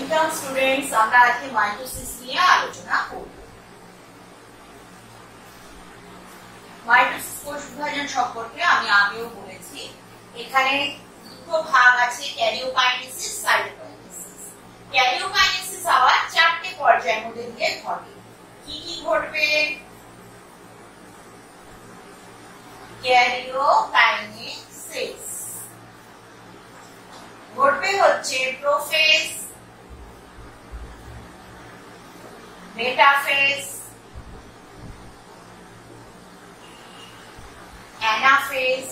Welcome students, আমরা আজকে mitosis নিয়ে আলোচনা করব। মাইটোসিস কোষ বিভাজন সম্পর্কে আমি আগেও বলেছি। এখানে দুটো ভাগ আছে, ক্যারিওকাইনেসিস, সাইটোকাইনেসিস। ক্যারিওকাইনেসিস আবার চারটে পর্যায়ের মধ্যে দিয়ে ঘটে। কি কি ঘটবে? ক্যারিওকাইনেসিস ঘটবে হচ্ছে প্রোফেজ, মেটাফেজ, অ্যানাফেজ,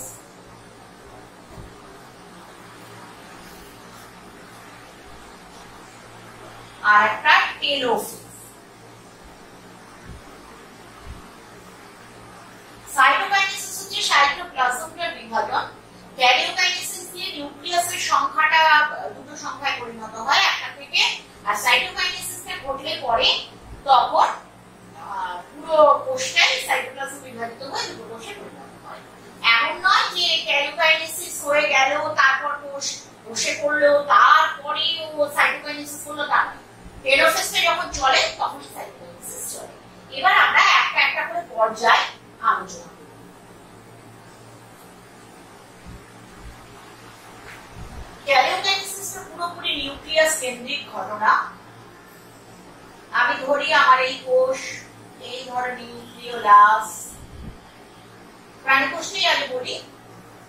আর একটা টেলোফেজ। সাইটোকাইনেসিস হচ্ছে সাইটোপ্লাজমের বিভাজন। ক্যারিওকাইনেসিস দিয়ে নিউক্লিয়াসের সংখ্যাটা দুটো সংখ্যায় পরিণত হয়, একটা থেকে। আর সাইটোকাইনেসিসটা ঘটলে পরে তখন পুরো কোষটাই সাইটোপ্লাজম বিভাজিত হয়ে দুটো কোষে পরিণত হয়। এমন নয় যে ক্যারিওকাইনেসিস হয়ে গেল তারপর কোষ বসে পড়লো তারপরে ও সাইটোকাইনেসিস হলো, তা নয়। টেলোফেজটা যখন চলে তখন সাইটোকাইনেসিস চলে। এবার আমরা একটা একটা করে পর্যায় আলোচনা করব। ক্যারিওকাইনেসিসটা পুরোপুরি নিউক্লিয়াস কেন্দ্রিক ঘটনা। আমি ধরি আমার এই কোষ, এই ধরো নিউক্লিওলাস, প্রাণী কোষটাই আগে বলি,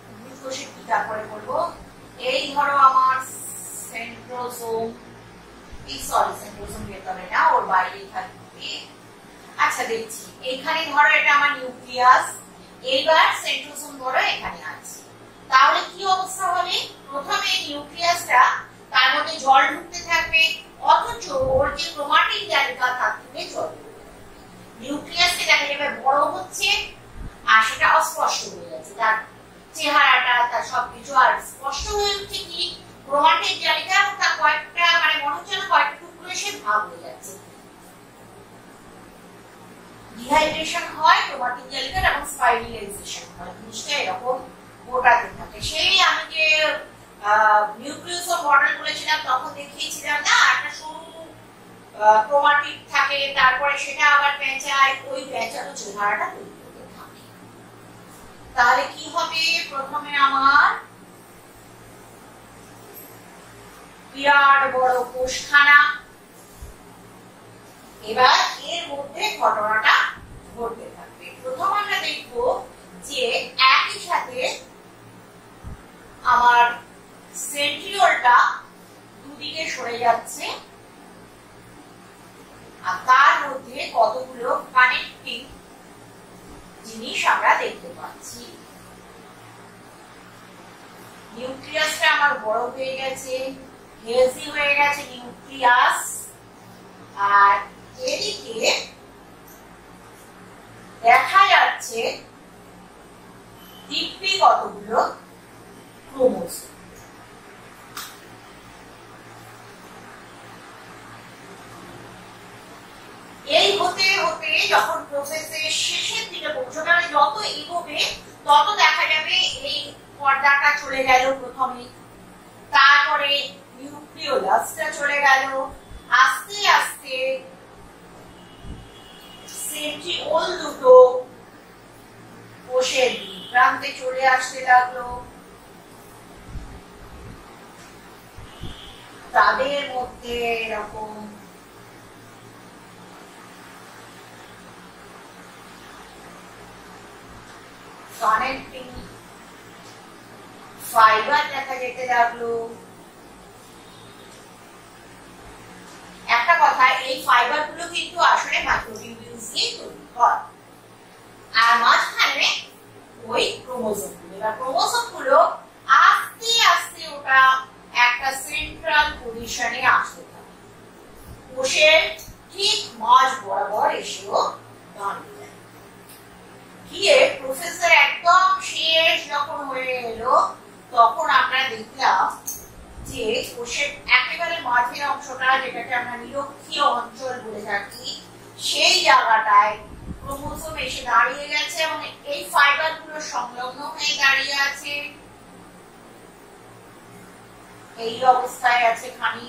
উদ্ভিদ কোষে কি তারপরে বলবো। এই ধরো আমার সেন্ট্রোসোম, এই সরি সেন্ট্রোসোম যেতে হবে না, ওর বাইরেই থাকবে। আচ্ছা দেখছি, এখানে ধরো এটা আমার নিউক্লিয়াস, এইবার সেন্ট্রোসোম ধরো এখানে আছে। তাহলে কি অবস্থা হবে? প্রথমে নিউক্লিয়াসটা, তার মধ্যে জল ঢুকতে থাকবে, অথচ ওর যে ক্রোমাটিন জালিকা থাকবে জল, নিউক্লিয়াসে দেখা যাবে বড় হচ্ছে আর সেটা অস্পষ্ট হয়ে যাচ্ছে, তার চেহারাটা তার সবকিছু আর স্পষ্ট হয়ে উঠছে কি ক্রোমাটিন জালিকা, তার কয়েকটা মানে মনে হচ্ছে না কয়েকটা টুকরো এসে ভাগ হয়ে যাচ্ছে। ডিহাইড্রেশন হয় ক্রোমাটিন জালিকার এবং স্পাইরালাইজেশন হয়, জিনিসটা এরকম গোটাতে থাকে। সেই আমি যে নিউক্লিয়াসের মডেল বলেছিলাম তখন দেখিয়েছিলাম না, একটা সরু ক্রোমাটিড থাকে, তারপরে সেটা আবার পেঁচায়, ওই পেঁচানো চেহারাটা তৈরি হতে থাকে। তাহলে কি হবে? প্রথমে আমার বিরাট বড় কোষখানা, এবার এর মধ্যে ঘটনাটা ঘটতে থাকবে। প্রথম আমরা দেখব যে একই সাথে আমার সেন্ট্রিওলটা দুদিকে সরে যাচ্ছে আর তার মধ্যে কতগুলো কানেক্টিং জিনিস আমরা দেখতে পাচ্ছি। নিউক্লিয়াসটা আমার বড় হয়ে গেছে, হেলদি হয়ে গেছে নিউক্লিয়াস, আর এদিকে দেখা যাচ্ছে দিব্যি কতগুলো ক্রোমোসোম। এই হতে হতে যখন প্রসেসের শেষের দিকে পৌঁছবে, মানে যত এগোবে তত দেখা যাবে এই পর্দাটা চলে গেল প্রথমে, তারপরে নিউক্লিওলাসটা চলে গেল, আস্তে আস্তে সেন্ট্রিওল দুটো কোষের প্রান্তে চলে আসতে লাগলো, তাদের মধ্যে এরকম কানেক্টিং ফাইবার দেখা যেতে লাগলো। একটা কথা, এই ফাইবার গুলো কিন্তু আসলে মাইক্রোটিউবিউলস দিয়ে তৈরি হয়, আর মাঝখানে ওই ক্রোমোসোম গুলো। এবার ক্রোমোসোম গুলো আস্তে আস্তে ওটা একটা সেন্ট্রাল পজিশনে আসতে থাকে, কোষের ঠিক মাঝ বরাবর এসেও দাঁড়িয়ে যায়। গিয়ে প্রসেসর একদম শেষ যখন হয়ে এলো তখন আমরা দেখলাম যে কোষের একেবারে মাঝের অংশটা, যেটাকে আমরা নিরক্ষীয় অঞ্চল বলে থাকি, সেই জায়গাটায় ক্রোমোসোম এসে দাঁড়িয়ে গেছে এবং এই ফাইবার গুলো সংলগ্ন হয়ে দাঁড়িয়ে আছে। এই অবস্থায় আছে খানি,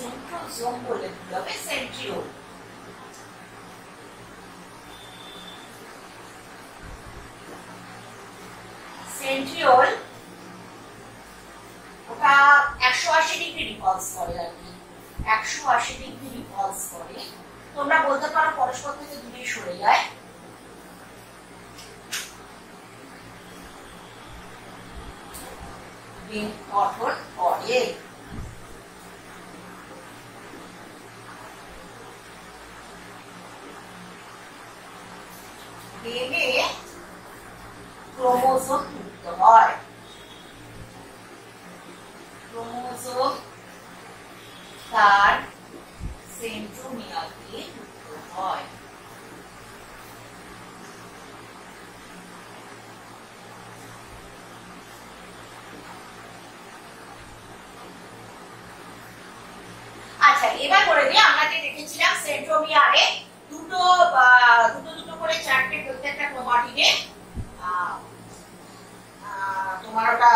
সেন্ট্রোজোম বলে ভুল হবে, সেন্ট্রিওল। সেন্ট্রিওল ওটা 180 ডিগ্রি রিভলভ করে আর কি, 180 ডিগ্রি রিভলভ করে। তোমরা বলতে পারো পরস্পর থেকে দূরে সরে যায়। গঠন করে। বেবে ক্রোমোজোম যুক্ত হয়, ক্রোমোজোম তার সেন্ট্রোমিয়ারকে যুক্ত হয়। আচ্ছা, এবার বলে দিই, আমরা যে দেখেছিলাম সেন্ট্রোমিয়ারে দুটো দুটো করে চারটে প্রত্যেকটা ক্রোমাটিডে তোমার ওটা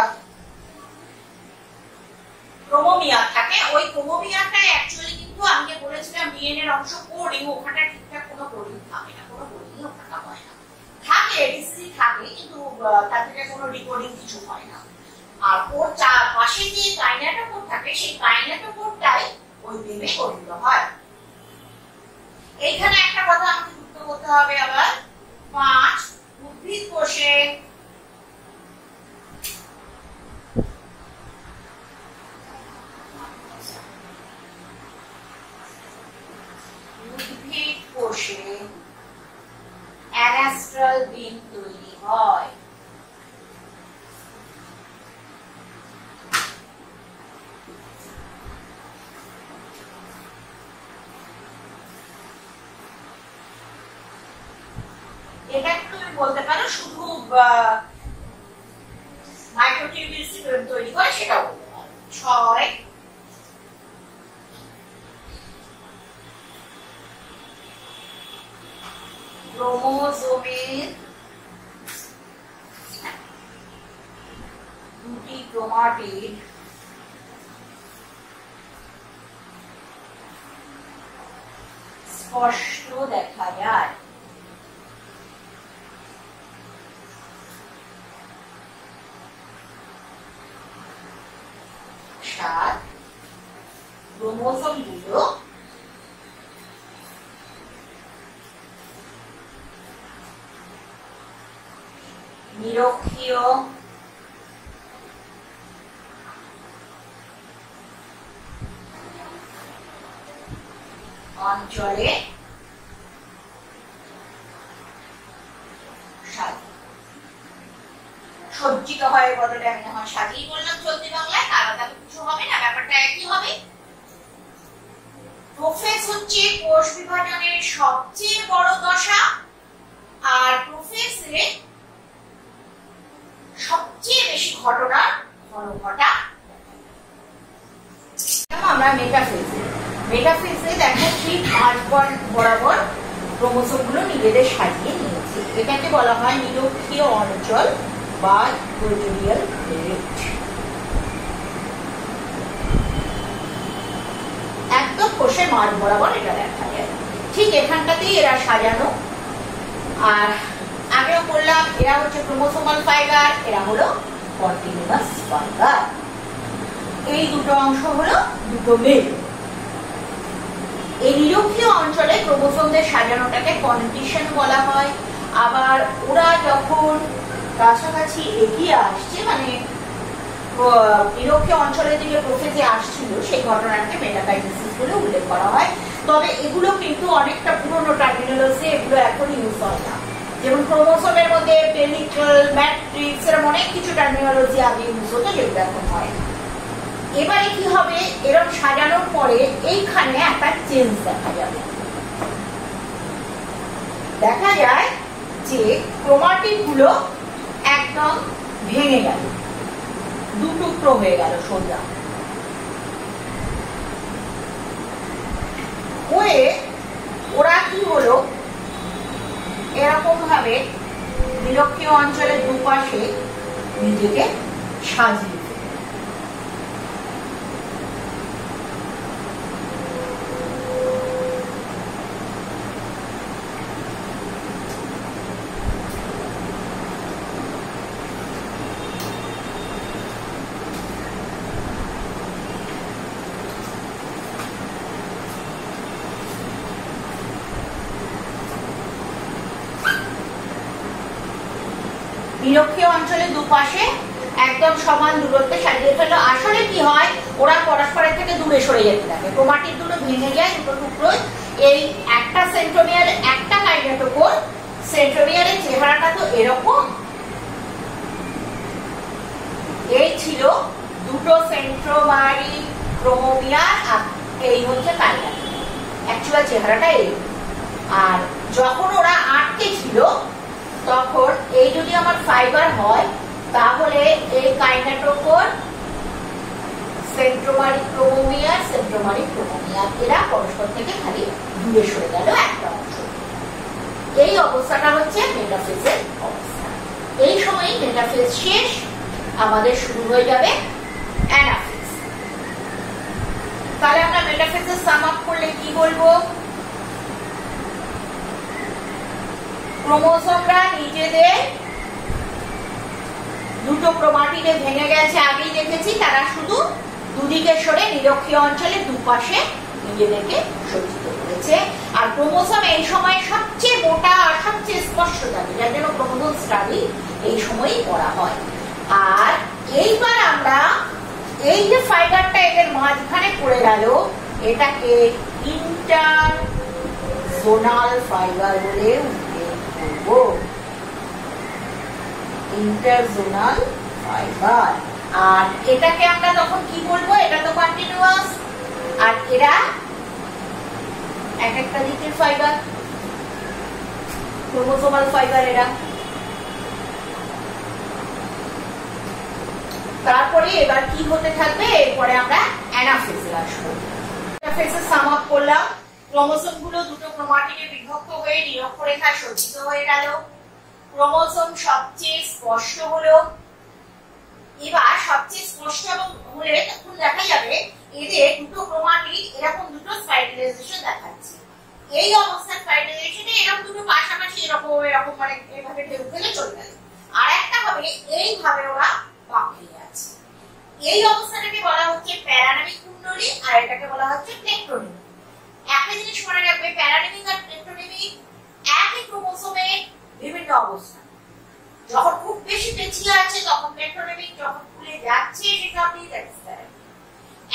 ক্রোমোমিয়ার থাকে। ওই ক্রোমোমিয়ারটা অ্যাকচুয়ালি কিন্তু আমি যে বলেছিলাম ডিএনএ এর অংশ কোডিং, ওখানে ঠিকঠাক কোনো কোডিং থাকে না, কোনো কোডিং ওখানে হয় না। থাকে ডিসি থাকে, কিন্তু তার থেকে কোনো ডিকোডিং কিছু হয় না। আর ওর পাশে যে কাইনেটোকোর থাকে, সেই কাইনেটোকোরটাই ওই বেবে গঠিত হয়। এইখানে একটা কথা আমাকে যুক্ত করতে হবে আবার, 5 উদ্ভিদ কোষে অ্যানাস্ট্রাল বিন তৈরি হয়। এটা তুমি বলতে পারো শুধু মাইক্রোটিউবিউলস তৈরি করে, সেটাও বলতে পারো। 6 ক্রোমোজোমের দুটি ক্রোমাটিড স্পষ্ট দেখা যায়। ক্রোমোজোম গুলো নিরক্ষীয় অঞ্চলে সজ্জিত হয়। বদলে আমি আমার সাজিয়ে বললাম চলতি বাংলায়, আলাদা কিছু হবে না, ব্যাপারটা একই হবে। প্রোফেজ হচ্ছে কোষ বিভাজনের সবচেয়ে বড় দশা, আর প্রোফেজে সবচেয়ে বেশি ঘটনার ঘন ঘটা। আমরা মেটাফেজে দেখো ঠিক মাঝ বরাবর ক্রোমোসোমগুলো নিজেদের সাজিয়ে নিয়েছে। এটাকে বলা হয় নিরক্ষীয় অঞ্চল বা ইকুয়েটোরিয়াল বেল্ট। একদম কোষের মাঝ বরাবর এটা দেখা যায়, ঠিক এখানটাতেই এরা সাজানো। আর আগেও বললাম এরা হচ্ছে ক্রোমোসোমাল ফাইবার, এরা হলো কন্টিনিউয়াস ফাইবার। এই দুটো অংশ হলো দুটো মেল। এই নিরক্ষীয় অঞ্চলে ক্রোমোসোমদের সাজানোটাকে কন্ডিশন বলা হয়। আবার ওরা যখন কাছাকাছি এগিয়ে আসছে, মানে নিরক্ষীয় অঞ্চলের দিকে প্রোফেজে আসছিল, সেই ঘটনাটাকে মেটাকাইনেসিস বলে উল্লেখ করা হয়। তবে এগুলো কিন্তু অনেকটা পুরনো টার্মিনোলজি, এগুলো এখন ইউজ হয় না। যেমন ক্রোমোসোমের মধ্যে পেলিকল, ম্যাট্রিক্স, এরকম অনেক কিছু টার্মিনোলজি আগে ইউজ হতো, যেগুলো এখন হয় না। এবারে কি হবে, এরকম সাজানোর পরে এইখানে একটা চেঞ্জ দেখা যাবে। দেখা যায় যে ক্রোমাটিড গুলো একদম ভেঙে গেল, দু টুকরো হয়ে গেল সোজা হয়ে। ওরা কি হলো, এরকম ভাবে নিরক্ষীয় অঞ্চলের দুপাশে নিজেকে সাজিয়ে নিরক্ষীয় অঞ্চলে দুপাশে একদম সমান দূরত্বে সাজিয়ে ফেলো। আসলে কি হয়, ওরা পরস্পরের থেকে দূরে সরে যেতে থাকে, ক্রোমাটিড দুটো ভেঙে যায় দুটো টুকরোয়। এই একটা সেন্ট্রোমিয়ার, একটা কাইনেটোকোর, সেন্ট্রোমিয়ারের চেহারাটা তো এরকম। এই ছিল দুটো সেন্ট্রোমারি ক্রোমোমিয়ার, আর এই হচ্ছে কাইনেটোকোর। অ্যাকচুয়াল চেহারাটা এই। আর যখন ওরা আটকে ছিল তখন এই যদি আমার ফাইবার হয় তাহলে এই কাইনেটোকোর, সেন্ট্রোমারি ক্রোমোমিয়ার, সেন্ট্রোমারি ক্রোমোমিয়ার এরা পরস্পর থেকে খালি দূরে সরে গেল একটা অংশ। এই অবস্থাটা হচ্ছে মেটাফেজের অবস্থা। এই সময় মেটাফেজ শেষ, আমাদের শুরু হয়ে যাবে অ্যানাফেজ। তাহলে আমরা মেটাফেজের সাম আপ করলে কি বলবো? ক্রোমোসোমরা নিজেদের দুটো ক্রোমাটিডে ভেঙে গেছে, আগেই দেখেছি। তারা শুধু দুদিকে সরে নিরক্ষীয় অঞ্চলে দুপাশে নিজেদেরকে সজ্জিত করেছে। আর ক্রোমোসোম এই সময় সবচেয়ে মোটা আর সবচেয়ে স্পষ্ট থাকে, যার জন্য ক্রোমোসোম স্টাডি এই সময়ই করা হয়। আর এইবার আমরা এই যে ফাইবারটা এদের মাঝখানে পড়ে গেল, এটাকে ইন্টারজোনাল ফাইবার বলে উল্লেখ করব। Interzonal fibre. আর এটাকে আমরা তখন কি বলবো? এটা তো কন্টিনিউয়াস, আর এরা এক একটা দিকের ফাইবার, ক্রোমোসোমাল ফাইবার এরা। তারপরে এবার কি হতে থাকবে? এরপরে আমরা অ্যানাফেজে আসবো। অ্যানাফেজে সাম আপ করলাম। ক্রোমোসোম গুলো দুটো ক্রোমাটিডে বিভক্ত হয়ে নিরক্ষরেখায় সজ্জিত হয়ে গেল। ক্রোমোসোম সবচেয়ে স্পষ্ট হলো। এবার সবচেয়ে স্পষ্ট এবং হলে তখন দেখা যাবে এদের দুটো ক্রোমাটিড এরকম দুটো স্পাইরালাইজেশন দেখাচ্ছে। এই অবস্থার স্পাইরালাইজেশনে এরকম দুটো পাশাপাশি এরকম এরকম মানে এইভাবে ঢেউ ফেলে চলে গেল। আর একটা হবে এইভাবে ওরা বাঁকিয়ে আছে। এই অবস্থাটাকে বলা হচ্ছে প্যারানামিক কুণ্ডলী, আর এটাকে বলা হচ্ছে টেক্টোনিমি। একটা জিনিস মনে রাখবে, প্যারানামিক আর টেক্টোনিমি একই ক্রোমোসোমে বিভিন্ন অবস্থা। যখন খুব বেশি পেঁচিয়ে আছে তখন টেক্টোনিমিক, যখন খুলে যাচ্ছে সেটা আপনি দেখতে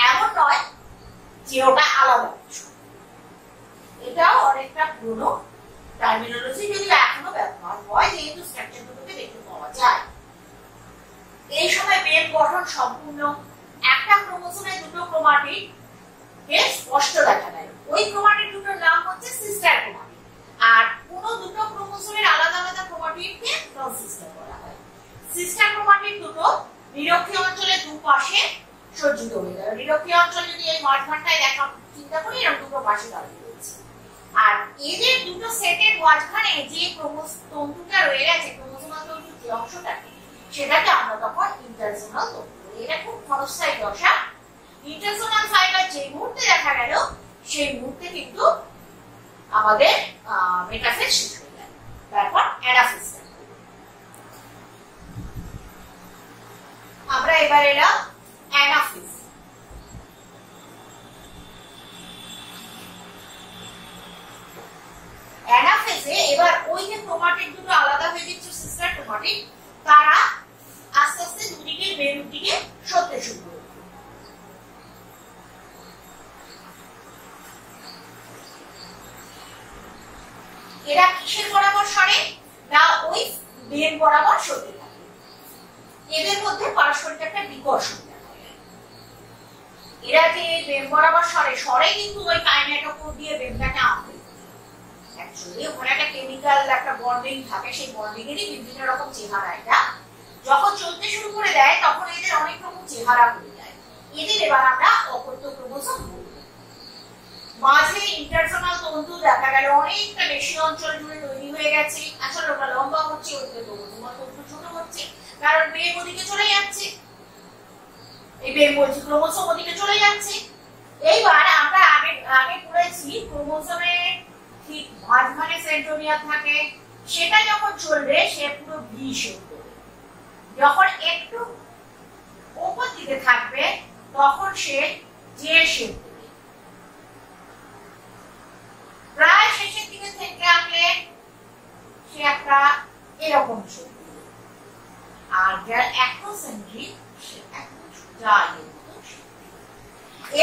এমন নয় যে ওটা আলাদা কিছু। এটাও অনেকটা পুরনো টার্মিনোলজি, যদি এখনো ব্যবহার হয়, যেহেতু স্ট্রাকচার দুটোকে দেখতে পাওয়া যায়। এই সময় বেল গঠন সম্পূর্ণ। একটা ক্রোমোসোমে দুটো ক্রোমাটিড কে স্পষ্ট দেখা যায়। ওই ক্রোমাটিড দুটোর নাম হচ্ছে সিস্টার ক্রোমাটিড। আর কোন দুটো ক্রোমোসোমের আলাদা আলাদা ক্রোমাটিডকে নন সিস্টার বলা হয়। সিস্টার ক্রোমাটিড দুটো নিরক্ষীয় অঞ্চলে দুপাশে সজ্জিত হয়ে গেল। নিরক্ষীয় অঞ্চল যদি এই মাঝখানটায় দেখা চিন্তা করি, এরকম দুটো পাশে দাঁড়িয়ে রয়েছে। আর এদের দুটো সেটের মাঝখানে যে তন্তুটা রয়ে গেছে, ক্রোমোসোমাল তন্তুর যে অংশটাকে, সেটাকে আমরা তখন ইন্টারজোনাল তন্তু বলি। এটা খুব ক্ষণস্থায়ী দশা। ইন্টারজোনাল ফাইবার যে মুহূর্তে দেখা গেল, সেই মুহূর্তে কিন্তু আমাদের মেটাফেজ শেষ হয়ে গেল। তারপর অ্যানাফেজ। আমরা এবার এলাম অ্যানাফেজ। অ্যানাফেজে এবার ওই যে ক্রোমাটিড দুটো আলাদা হয়ে যাচ্ছে, সিস্টার ক্রোমাটিড, তারা আস্তে আস্তে দুদিকে মেরুর দিকে সরতে শুরু করে। এরা কিসের বরাবর সরে? না, ওই বের বরাবর সরতে থাকে। এদের মধ্যে পারস্পরিক একটা বিকর্ষণ দেখা যায়। এরা যে বের বরাবর সরে কিন্তু ওই কাইনেটোকোর দিয়ে বেরটাকে আঁকড়ে। অ্যাকচুয়ালি ওখানে একটা কেমিক্যাল একটা বন্ডিং থাকে, সেই বন্ডিংয়েরই বিভিন্ন রকম চেহারা। এটা যখন চলতে শুরু করে দেয় তখন এদের অনেক রকম চেহারা হয়ে যায়। এদের এবার আমরা অপত্য ক্রোমোসোম বলবো। মাঝে ইন্টারজোনাল তন্তু দেখা গেল অনেকটা বেশি অঞ্চল জুড়ে তৈরি হয়ে গেছে। আসলে ওটা লম্বা হচ্ছে, ওদিকে ক্রোমোসোমাল তন্তু ছোট হচ্ছে, কারণ বেম ওদিকে চলে যাচ্ছে। এই বেম বলছি ক্রোমোসোম ওদিকে চলে যাচ্ছে। এইবার আমরা আগে পড়েছি ক্রোমোসোমের ঠিক মাঝখানে সেন্ট্রোমিয়ার থাকে, সেটা যখন চলবে সে পুরো ভি শেপ করবে। যখন একটু উপর দিকে থাকবে তখন সে জে শেপ করবে। প্রায় শেষের দিকে থেকে আঁকলে সে একটা এরকম শেপ করবে। যারা অ্যাক্রোসেন্ট্রিক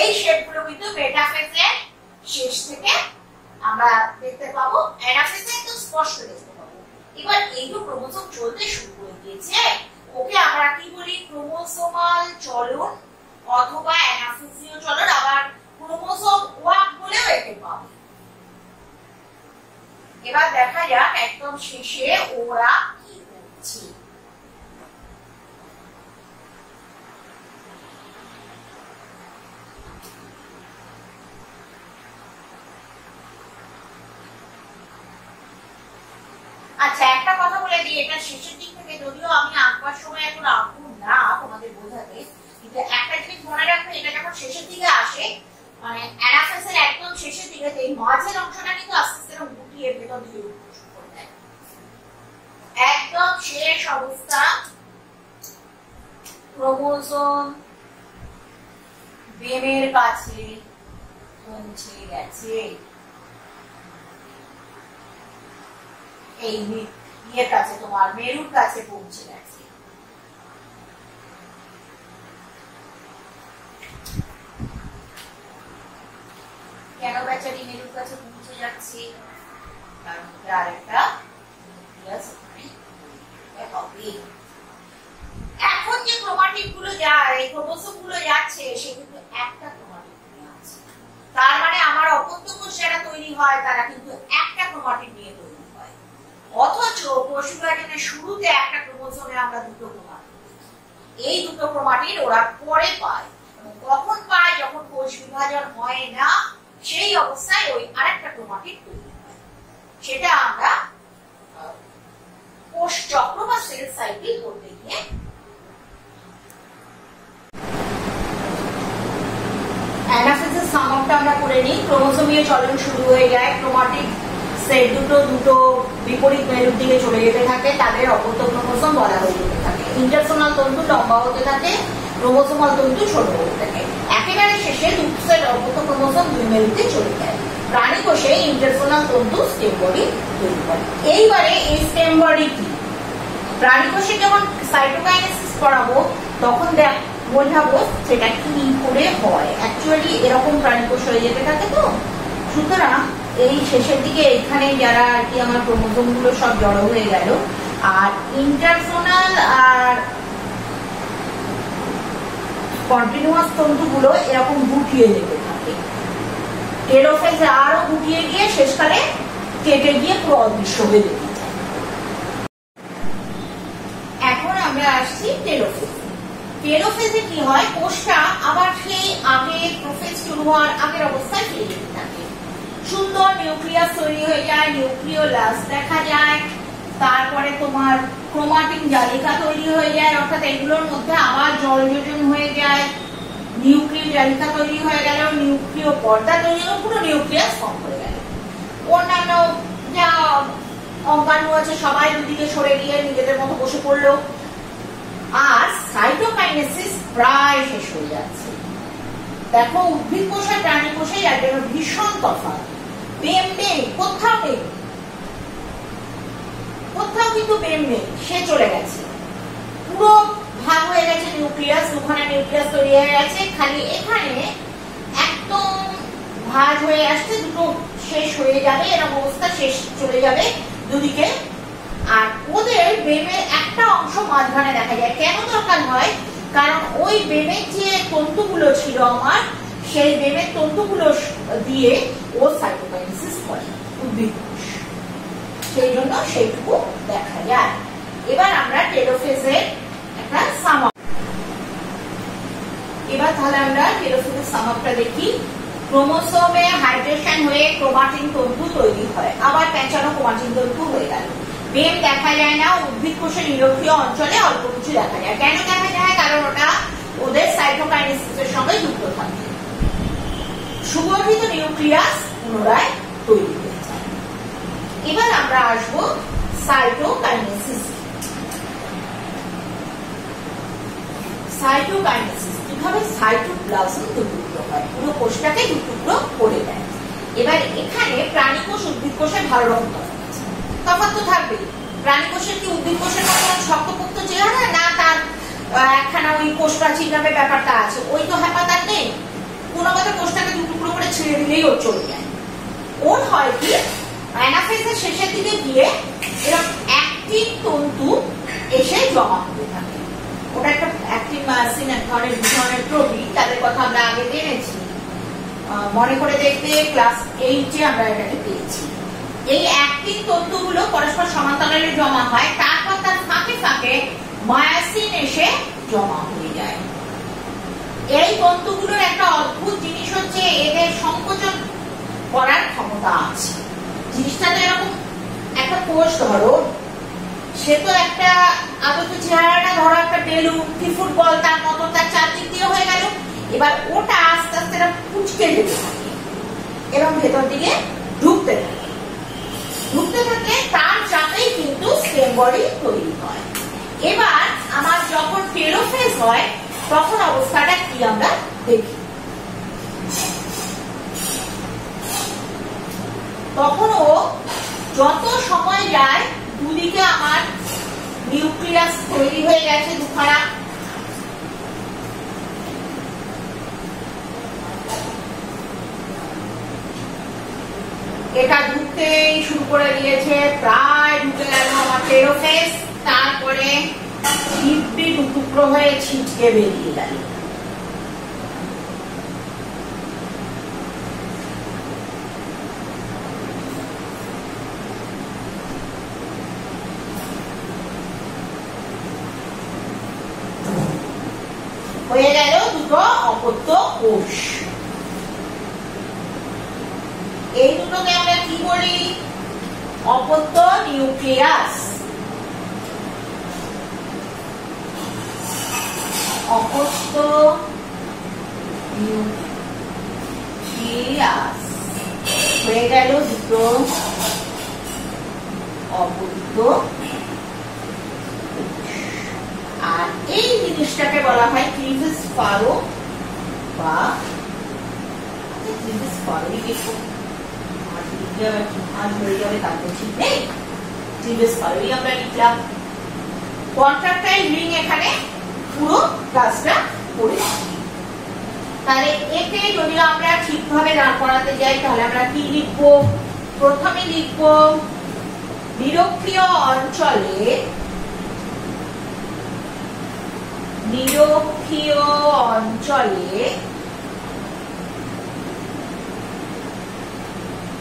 এই শেপগুলো কিন্তু মেটাফেজের শেষ থেকে আমরা দেখতে পাবো, অ্যানাফেজে একদম স্পষ্ট দেখতে পাবো। এবার এই তো ক্রোমোসোম চলতে শুরু করে দিয়েছে, ওকে আমরা কি বলি? ক্রোমোসোমাল চলন অথবা অ্যানাফেজীয় চলন, আবার ক্রোমোসোম ওয়াক বলেও একে পাবো। এবার দেখা যাক একদম শেষে ওরা কি করছে। আচ্ছা, একটা কথা বলে দিই, এটা শেষের দিক থেকে যদিও আমি আঁকবার সময় এখন আঁকবো না তোমাদের বোঝাতে, কিন্তু একটা জিনিস মনে রাখবে, এটা যখন শেষের দিকে আসে, মানে অ্যানাফেজের একদম শেষের দিকে, এই মাঝের অংশটা কিন্তু আস্তে আস্তে গুটিয়ে ভেতর দিকে শুরু করে দেয়। একদম শেষ অবস্থা ক্রোমোসোম বেমের কাছে পৌঁছে গেছে, এই ইয়ের কাছে, তোমার মেরুর কাছে পৌঁছে গেছে। কেন বেচারি মেরুর কাছে পৌঁছে যাচ্ছে? কারণ আরেকটা এখন যে ক্রোমাটিড গুলো যায়, ক্রোমোসোম গুলো যাচ্ছে, সে কিন্তু একটা ক্রোমাটিড নিয়ে আছে। তার মানে আমার অপত্য কোষ যারা তৈরি হয় তারা কিন্তু একটা ক্রোমাটিড নিয়ে তৈরি হয়, অথচ কোষ বিভাজনের শুরুতে একটা ক্রোমোসোমে আমরা দুটো ক্রোমাটিড, এই দুটো ক্রোমাটিড ওরা পরে পায়। কখন পায়? যখন কোষ বিভাজন হয় না, সেই অবস্থায় ওই আরেকটা ক্রোমাটিড তৈরি হয়। সেটা আমরা কোষ চক্র বা সেল সাইকেল করতে গিয়ে অ্যানাফেজের সামআপটা আমরা করে নিই। ক্রোমোসোমীয় চলন শুরু হয়ে যায়, ক্রোমাটিড সেট দুটো বিপরীত মেরুর দিকে চলে যেতে থাকে, তাদের অপত্য ক্রোমোসোম বলা হয়ে যেতে থাকে। ইন্টারসোনাল তন্তু লম্বা হতে থাকে, ক্রোমোসোমাল তন্তু ছোট হতে থাকে। একেবারে শেষে দুটো সেট অপত্য ক্রোমোসোম দুই মেরুতে চলে যায়। প্রাণী কোষে ইন্টারসোনাল তন্তু স্টেম বডি তৈরি করে। এইবারে এই স্টেম বডি কি? প্রাণী কোষে যখন সাইটোকাইনেসিস করাবো তখন বোঝাবো সেটা কি করে হয়। অ্যাকচুয়ালি এরকম প্রাণী কোষ হয়ে যেতে থাকে তো, সুতরাং এই শেষের দিকে এখানে যারা আর কি আমার ক্রোমোসোম গুলো সব জড়ো হয়ে গেল, আর ইন্টারসোনাল আর কন্টিনিউয়াস তন্তুগুলো এরকম গুটিয়ে যেতে থাকে। টেলোফেজে আরো গুটিয়ে গিয়ে শেষকালে কেটে গিয়ে পুরো অদৃশ্য হয়ে যেতে চায়। এখন আমরা আসছি টেলোফেজ। টেলোফেজে কি হয়? কোষটা আবার সেই আগে প্রোফেজ শুরু হওয়ার আগের অবস্থায় ফিরে যেতে থাকে। সুন্দর নিউক্লিয়াস তৈরি হয়ে যায়, নিউক্লিওলাস দেখা যায়, তারপরে তোমার ক্রোমাটিন জালিকা তৈরি হয়ে যায়, অর্থাৎ এগুলোর মধ্যে আবার জল যোজন হয়ে যায়, নিউক্লিয় জালিকা তৈরি হয়ে গেল, নিউক্লিয় পর্দা তৈরি হলো, পুরো নিউক্লিয়াস ফর্ম হয়ে গেল। অন্যান্য যা অঙ্গাণু আছে সবাই দুদিকে সরে গিয়ে নিজেদের মতো বসে পড়লো। আর সাইটোকাইনেসিস প্রায় শেষ হয়ে যাচ্ছে। দেখো উদ্ভিদ কোষে প্রাণী কোষে একটা ভীষণ তফাৎ। বেম নেই, কোথাও নেই, কোথাও কিন্তু বেম নেই, সে চলে গেছে, পুরো ভাগ হয়ে গেছে নিউক্লিয়াস, দুখানা নিউক্লিয়াস তৈরি হয়ে গেছে। খালি এখানে একদম ভাগ হয়ে আসছে, দুটো শেষ হয়ে যাবে, এরকম অবস্থা, শেষ চলে যাবে দুদিকে। আর ওদের বেমের একটা অংশ মাঝখানে দেখা যায়। কেন দরকার হয়? কারণ ওই বেমের যে তন্তুগুলো ছিল আমার, সেই বেমের তন্তুগুলো দিয়ে ও সাইটোকাইনেসিস করে উদ্ভিদ কোষ, সেই জন্য সেইটুকু দেখা যায়। এবার আমরা টেলোফেজের একটা সামআপ, এবার তাহলে আমরা টেলোফেজের সামআপটা দেখি। ক্রোমোসোমে হাইড্রেশন হয়ে ক্রোমাটিন তন্তু তৈরি হয়, আবার পেঁচানো ক্রোমাটিন তন্তু হয়ে গেল। বেম দেখা যায় না, উদ্ভিদ কোষের নিরক্ষীয় অঞ্চলে অল্প কিছু দেখা যায়। কেন দেখা যায়? কারণ ওটা ওদের সাইটোকাইনেসিসের সঙ্গে যুক্ত থাকে। সুগঠিত নিউক্লিয়াস পুনরায় তৈরি হয়ে যায়। এবার আমরা আসবো সাইটোকাইনেসিস। সাইটোকাইনেসিস কিভাবে? সাইটোপ্লাজম দুটুকরো হয়, পুরো কোষটাকে দুটুকরো করে দেয়। এবার এখানে প্রাণী কোষ উদ্ভিদ কোষে ভালো রকম তফাৎ আছে, তফাৎ তো থাকবেই। প্রাণী কোষের কি উদ্ভিদ কোষের মতন শক্তপোক্ত চেহারা, না তার একখানা ওই কোষপ্রাচীর নামে ব্যাপারটা আছে? ওই তো হ্যাপাতার নেই, কোনো কথা কোষটাকে দু টুকরো করে ছেড়ে দিলেই ওর চলে যায়। ওর হয় কি, অ্যানাফেজের শেষের দিকে গিয়ে এরকম অ্যাক্টিন তন্তু এসে জমা হতে থাকে। ওটা একটা অ্যাক্টিন মায়োসিন এক ধরনের প্রোটিন, তাদের কথা আমরা আগে জেনেছি, মনে করে দেখতে ক্লাস 8-এ আমরা এটাকে পেয়েছি। এই অ্যাক্টিন তন্তুগুলো পরস্পর সমান্তরালে জমা হয়, তারপর তার ফাঁকে ফাঁকে মায়োসিন এসে জমা হয়ে যায়। এই তন্তুগুলোর একটা অদ্ভুত জিনিস হচ্ছে এদের সংকোচন করার ক্ষমতা আছে। জিনিসটা তো এরকম, একটা কোষ ধরো, সে তো একটা আদত চেহারাটা ধরো একটা বেলুন কি ফুটবল, তার মতো তার চারদিক দিয়ে হয়ে গেল। এবার ওটা আস্তে আস্তে কুচকে যেতে থাকে এবং ভেতর দিকে ঢুকতে থাকে, তার চাপেই কিন্তু স্টেম বডি তৈরি হয়। এবার আমার যখন টেলোফেজ হয় তখন অবস্থাটা কি আমরা দেখি। তখনও যত সময় যায় দুদিকে আমার নিউক্লিয়াস তৈরি হয়ে গেছে দুখানা, এটা ঢুকতেই শুরু করে দিয়েছে, প্রায় ঢুকে গেল আমার টেলোফেজ। তারপরে দিব্যি টুকরো হয়ে ছিটকে বেরিয়ে গেল। হয়ে গেল দুটো অপত্য কোষ। এই দুটোকে আমরা কি বলি? অপত্য নিউক্লিয়াস। অপত্য নিউক্লিয়াস হয়ে গেল দুটো অপত্য। আর এই জিনিসটাকে বলা হয় ক্লিভেজ ফারো বা ক্লিভেজ ফারোই দেখো, আজ হয়ে যাবে তার তো ঠিক নেই, ক্লিভেজ ফারোই আমরা লিখলাম। কন্ট্রাক্টাইল রিং এখানে পুরো কাজটা করেছি। তাহলে এতে যদি আমরা ঠিকভাবে দাঁড় করাতে যাই তাহলে আমরা কি লিখবো? প্রথমে লিখবো নিরক্ষীয় অঞ্চলে, নিরক্ষীয় অঞ্চলে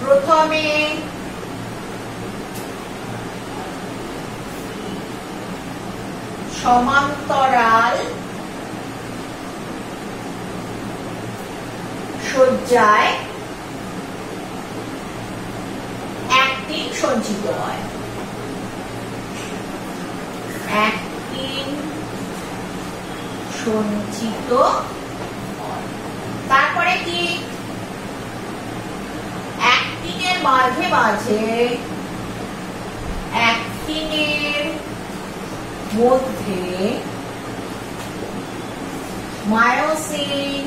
প্রথমে সমান্তরাল সজ্জায় অ্যাক্টিন সঞ্চিত হয়। অ্যাক্টিন সঞ্চিত হয়। তারপরে কি? অ্যাক্টিনের মাঝে মাঝে, অ্যাক্টিনের মধ্যে মায়োসিন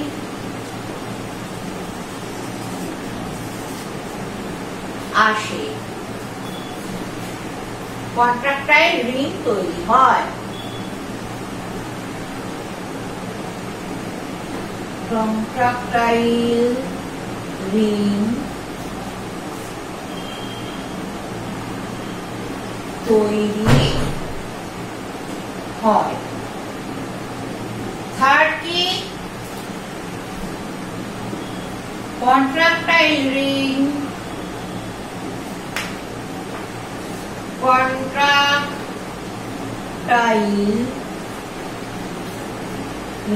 আসে, কন্ট্রাক্টাইল রিং তৈরি হয়। কন্ট্রাক্টাইল রিং তৈরি হয়। থার্ড কি? কন্ট্রাক্টাইল রিং, কন্ট্রাক্টাইল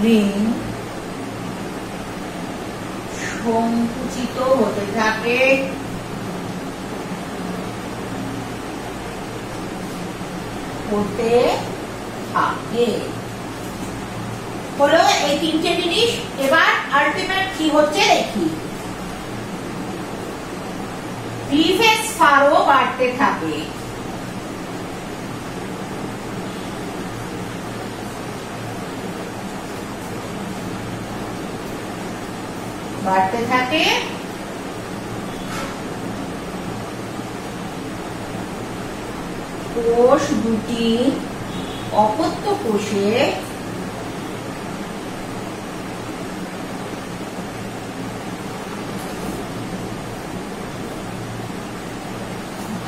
রিং সংকুচিত হতে থাকে, হতে থাকে। হলো এই তিনটে জিনিস। এবার আলটিমেট কি হচ্ছে দেখি। ক্লিভেজ ফারো বাড়তে থাকে, বাড়তে থাকে, কোষ দুটি অপত্য কোষে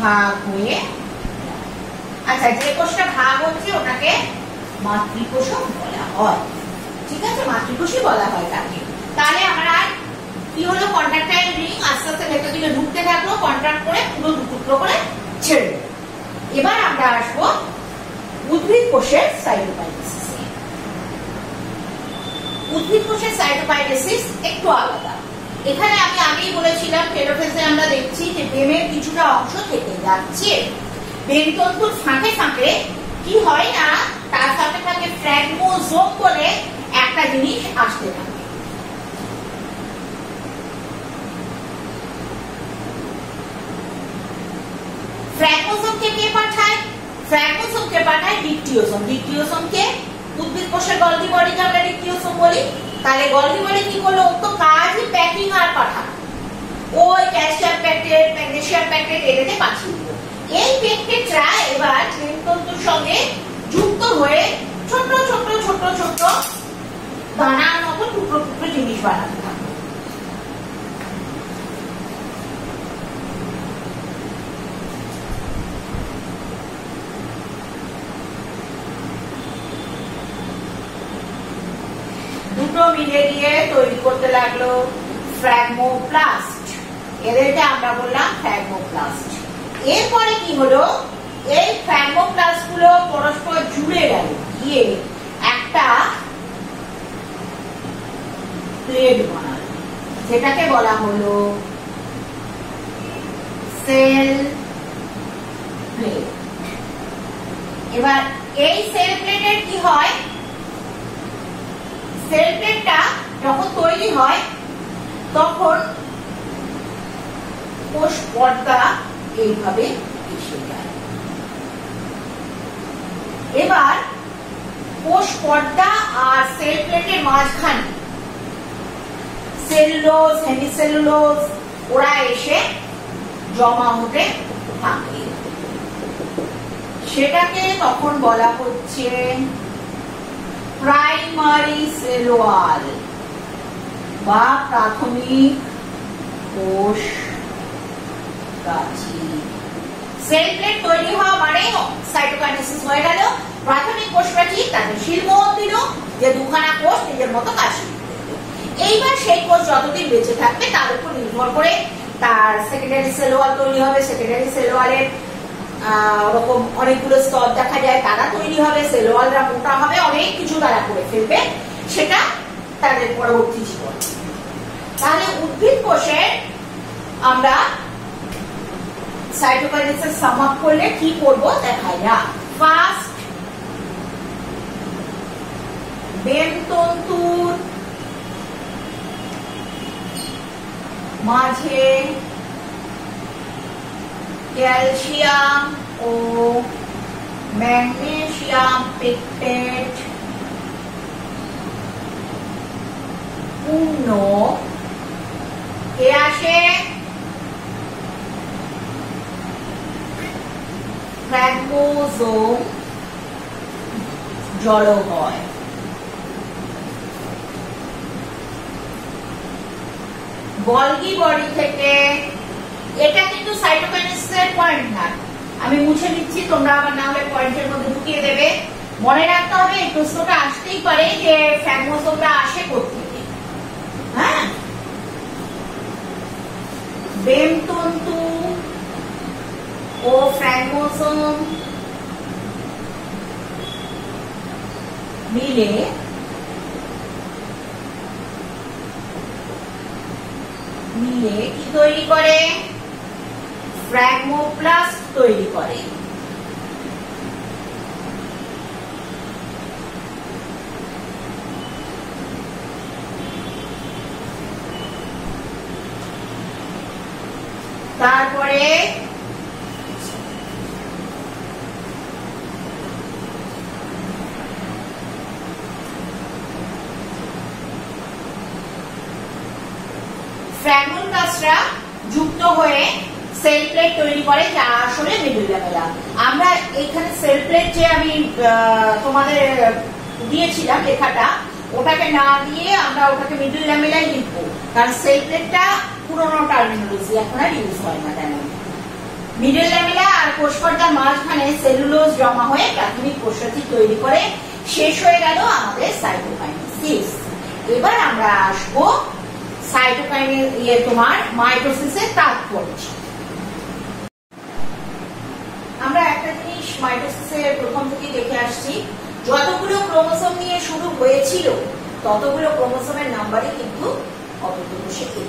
ভাগ হয়ে, আচ্ছা যে কোষটা ভাগ হচ্ছে ওটাকে মাতৃকোষ বলা হয়। ঠিক আছে, মাতৃকোষই বলা হয় তাকে। তাহলে আমরা কি হলো, কন্ট্রাক্টাইল রিং আস্তে আস্তে ভেতর দিকে ঢুকতে থাকলো, কন্ট্রাক্ট করে পুরো টুকরো করে ছেড়ে দেবো। এবার আমরা আসবো উদ্ভিদ কোষের সাইটোকাইনেসিস। উদ্ভিদ কোষের সাইটোকাইনেসিস একটু আলাদা। এখানে আমি আগেই বলেছিলাম টেলোফেজে আমরা দেখছি যে বেমের কিছুটা অংশ থেকে যাচ্ছে। বেম তন্তুর ফাঁকে ফাঁকে কি হয় না, তার ফাঁকে ফাঁকে ফ্র্যাগমোজোম বলে একটা জিনিস আসতে থাকে। ফ্র্যাগমোজোমকে কে পাঠায়? ফ্র্যাগমোজোমকে পাঠায় ডিকটিওজোম। ডিকটিওজোমকে উদ্ভিদ কোষের গলগি বডিকে আমরা ডিকটিওজোম বলি। তাহলে গলগি বডি কি করলো, ও তো কাজই প্যাকিং আর পাঠানো। ওই ক্যালসিয়াম প্যাকটেট, ম্যাগনেসিয়াম প্যাকটেট এটাতে পাঠিয়ে দিল। এই প্যাকটেটরা এবার তন্তুর সঙ্গে যুক্ত হয়ে ছোট ছোট ছোট ছোট দানার মতো টুকরো টুকরো জিনিস বানাতে থাকে। দুটো মিলে গিয়ে তৈরি করতে লাগলো ফ্র্যাগমোপ্লাস্ট। এদেরকে আমরা বললাম ফ্র্যাগমোপ্লাস্ট। এরপরে কি হলো, এই ফ্র্যাগমোপ্লাস্ট গুলো পরস্পর জুড়ে গেল, গিয়ে একটা প্লেট বানালো, যেটাকে বলা হলো সেল প্লেট। এবার এই সেল প্লেটের কি হয়, সেল প্লেটটা যখন তৈরি হয় তখন কোষ পর্দা এইভাবে এসে যায়। এবার কোষ পর্দা আর সেল প্লেটের মাঝখানে সেলুলোজ, হেমিসেলুলোজ ওরা এসে জমা হতে থাকে। সেটাকে তখন বলা হচ্ছে প্রাইমারি সেল ওয়াল বা প্রাথমিক কোষ প্রাচীর। সেল প্লেট তৈরি হওয়া মানে সাইটোকাইনেসিস হয়ে গেল। প্রাথমিক কোষ প্রাচীর তাদের শিলমোহর দিল যে দুখানা কোষ নিজের মতো কাজ শুরু করবে। এইবার সেই কোষ যতদিন বেঁচে থাকবে তার উপর নির্ভর করে তার সেকেন্ডারি সেল ওয়াল তৈরি হবে। সেকেন্ডারি সেল ওয়ালের ওরকম অনেকগুলো স্তর দেখা যায়, তারা তৈরি হবে। সেল ওয়ালরা মোটা হবে, অনেক কিছু তারা করে ফেলবে, সেটা তাদের পরবর্তী জীবন। তাহলে উদ্ভিদ কোষের আমরা সাইটোকাইনেসিস সাম আপ করলে কি করব দেখা যাক। ফার্স্ট, বেম তন্তুর মাঝে ক্যালসিয়াম ও ম্যাগনেসিয়াম পেকটেট পূর্ণ কে আসে, ফ্র্যাগমোজোম জড়ো হয়। গলগি বডি থেকে, এটা কিন্তু সাইটোকাইনেসিসের পয়েন্ট না, আমি মুছে দিচ্ছি, তোমরা আবার না হলে পয়েন্টের মধ্যে ঢুকিয়ে দেবে। মনে রাখতে হবে এই প্রশ্নটা আসতেই পারে যে ফ্র্যাগমোজোমটা আসে কোত্থেকে। হ্যাঁ, বেম তন্তু ও ফ্র্যাগমোজোম মিলে কি তৈরি করে, ফ্র্যাগমোপ্লাস্ট তৈরি করে। তারপরে ফ্র্যাগমোপ্লাস্টরা যুক্ত হয়ে সেল প্লেট তৈরি করে, যা আসলে মিডল ল্যামেলা। আমরা এখানে সেল প্লেট যে আমি তোমাদের দিয়েছিলাম লেখাটা, ওটাকে না দিয়ে আমরা ওটাকে মিডল ল্যামেলাই লিখবো, কারণ সেল প্লেটটা পুরোনো টার্মিনোলজি, এখন আর ইউজ হয় না তেমন। মিডল ল্যামেলা আর কোষপর্দার মাঝখানে সেলুলোজ জমা হয়ে প্রাথমিক কোষাতি তৈরি করে। শেষ হয়ে গেল আমাদের সাইটোকাইনেসিস। এবার আমরা আসবো সাইটোকাইনেস তোমার মাইটোসিসের তাৎপর্য। আমরা একটা জিনিস মাইটোসিসের প্রথম থেকে দেখে আসছি, যতগুলো ক্রোমোসোম নিয়ে শুরু হয়েছিল ততগুলো ক্রোমোসোমের নাম্বারই কিন্তু অতটুকু।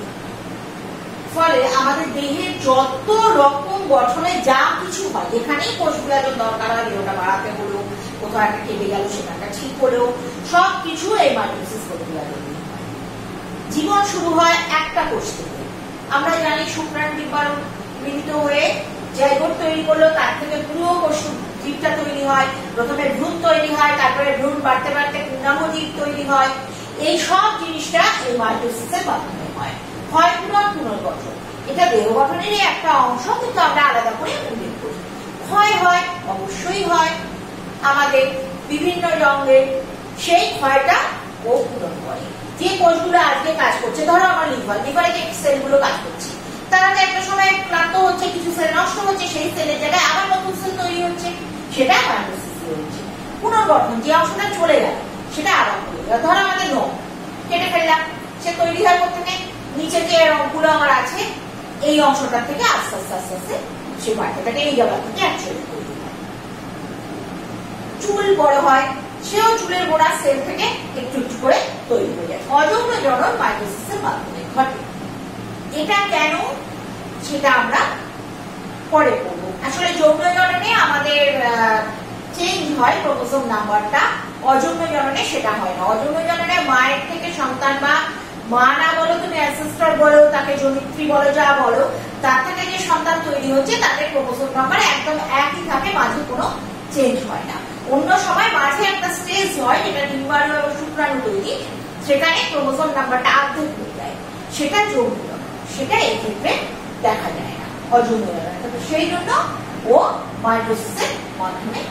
ফলে আমাদের দেহের যত রকম গঠনে যা কিছু হয়, যেখানেই কোষগুলো দরকার হয়, ওটা বাড়াতে হলো, কোথাও একটা কেটে গেল সেখানটা ঠিক হলেও, সবকিছু এই মাইটোসিস প্রক্রিয়া তৈরি হয়। জীবন শুরু হয় একটা কোষ থেকে। আমরা জানি শুক্রাণু ডিম্বাণু মিলিত হয়ে জাইগোট তৈরি করলো, তার থেকে পুরো কোষ জীবটা তৈরি হয়। প্রথমে ভ্রূণ তৈরি হয়, তারপরে ভ্রূণ বাড়তে বাড়তে পূর্ণাঙ্গ জীব তৈরি হয়। এই সব জিনিসটা এই মাইটোসিসের মাধ্যমে হয়। হয় পুনর্গঠন, এটা দেহ গঠনেরই একটা অংশ, কিন্তু আমরা আলাদা করে উল্লেখ করি। ক্ষয় হয়, অবশ্যই হয় আমাদের বিভিন্ন রঙের, সেই ক্ষয়টা ও পূরণ করে। যে কোষগুলো আজকে কাজ করছে, ধরো আমার লিভারে যে সেলগুলো কাজ করছে, তারা একটা সময় ক্লান্ত হচ্ছে, কিছু সেল নষ্ট হচ্ছে, সেই সেলের জায়গায় আবার নতুন সেল তৈরি হচ্ছে, সেটা মাইটোসিস হচ্ছে। পুনর্গঠন, যে অংশটা চলে গেল সেটা আবার তৈরি হয়। ধরো আমাদের নখ কেটে ফেললাম, সে তৈরি হয় প্রথমে নিচে যে রঙগুলো আমার আছে, এই অংশটার থেকে আস্তে আস্তে আস্তে আস্তে সে বাচ্চাটাকে এই জায়গা থেকে অ্যাকচুয়ালি তৈরি হয়। চুল বড় হয়, সেও চুলের গোড়া সেল থেকে একটু একটু করে তৈরি হয়ে যায়। অযৌন জনন মাইটোসিসের মাধ্যমে ঘটে। এটা কেন সেটা আমরা পরে পড়বো। আসলে যৌন জননে আমাদের চেঞ্জ হয় ক্রোমোসোম নাম্বারটা, অযৌন জননে সেটা হয় না। অযৌন জননে মায়ের থেকে সন্তান, বা মা না বলো তুমি অ্যানসেস্টর বলো, তাকে জনিত্রী বলো, যা বলো, তার থেকে যে সন্তান তৈরি হচ্ছে তাদের ক্রোমোসোম নাম্বার একদম একই থাকে, মাঝে কোনো চেঞ্জ হয় না। অন্য সময় মাঝে একটা স্টেজ হয়, যেটা ডিম্বাণু এবং শুক্রাণু তৈরি, সেখানে ক্রোমোসোম নাম্বারটা অর্ধেক হয়ে যায়, সেটা যৌন জনন। সেটা এই ক্ষেত্রে দেখা যায় না অযৌন জনন। সেই জন্য ও মাইটোসিসের মাধ্যমে